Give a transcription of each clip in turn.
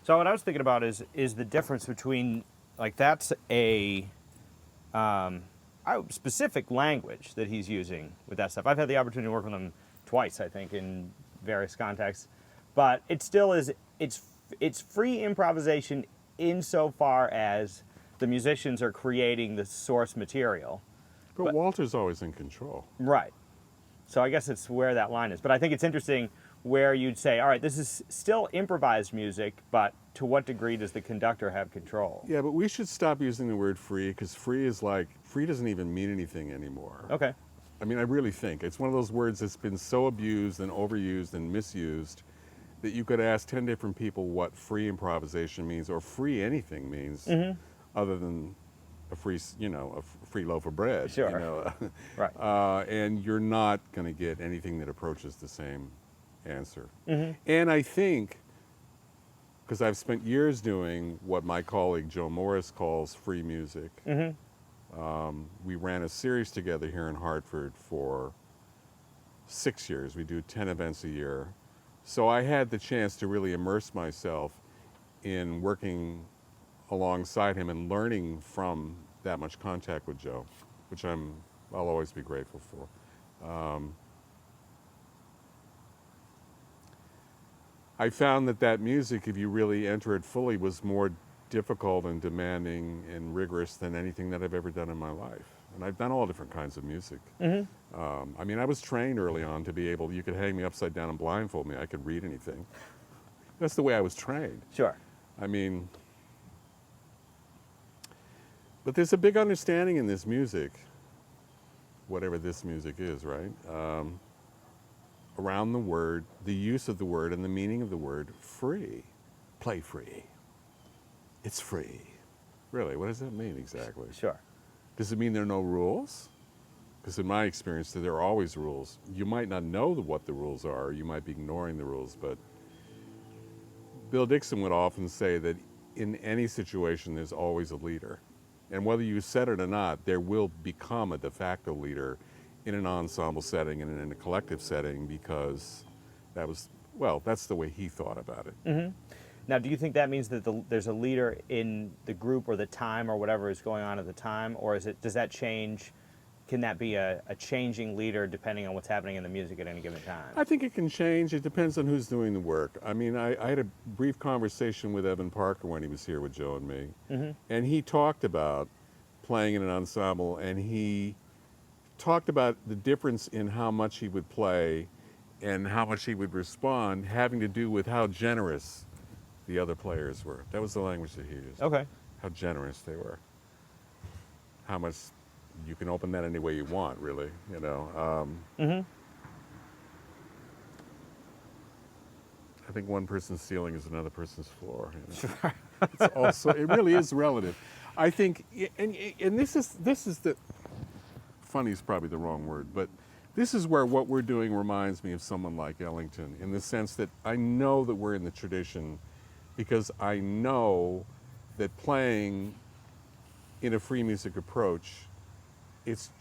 So what I was thinking about is the difference between, like, that's a specific language that he's using with that stuff. I've had the opportunity to work with him twice, I think, in various contexts, but it still is, it's free improvisation insofar as the musicians are creating the source material. But Walter's always in control. Right. So I guess it's where that line is. But I think it's interesting where you'd say, all right, this is still improvised music, but to what degree does the conductor have control? Yeah, but we should stop using the word free, because free doesn't even mean anything anymore. Okay. I mean, I really think it's one of those words that's been so abused and overused and misused that you could ask 10 different people what free improvisation means, or free anything means, other than a free loaf of bread. Sure. You know? Right. And you're not going to get anything that approaches the same answer. And I think, because I've spent years doing what my colleague Joe Morris calls free music. We ran a series together here in Hartford for 6 years. We do 10 events a year. So I had the chance to really immerse myself in working alongside him and learning from that much contact with Joe, which I'll always be grateful for. I found that music, if you really enter it fully, was more difficult and demanding and rigorous than anything that I've ever done in my life. And I've done all different kinds of music. I mean, I was trained early on to be able, you could hang me upside down and blindfold me, I could read anything. That's the way I was trained. Sure. I mean, but there's a big understanding in this music, whatever this music is, right? Around the word, the use of the word and the meaning of the word free. Play free. It's free. Really, what does that mean exactly? Sure. Does it mean there are no rules? Because in my experience, there are always rules. You might not know what the rules are, or you might be ignoring the rules, but Bill Dixon would often say that in any situation, there's always a leader. And whether you said it or not, there will become a de facto leader in an ensemble setting and in a collective setting, because that's the way he thought about it. Now, do you think that means that there's a leader in the group or the time or whatever is going on at the time, or does that change? Can that be a changing leader depending on what's happening in the music at any given time? I think it can change. It depends on who's doing the work. I mean, I had a brief conversation with Evan Parker when he was here with Joe and me, and he talked about playing in an ensemble, and he talked about the difference in how much he would play and how much he would respond, having to do with how generous the other players were. That was the language that he used. Okay. How generous they were. How much you can open that any way you want, really, you know. I think one person's ceiling is another person's floor. You know? Sure. It's also, it really is relative. I think, and this is the, funny is probably the wrong word, but this is where what we're doing reminds me of someone like Ellington, in the sense that I know that we're in the tradition because I know that playing in a free music approach, it's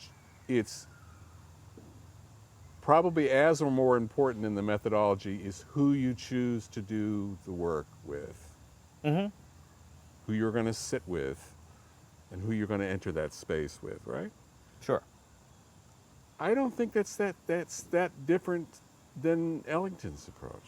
probably as or more important in the methodology is who you choose to do the work with, who you're going to sit with, and who you're going to enter that space with, right? Sure. I don't think that's that different than Ellington's approach.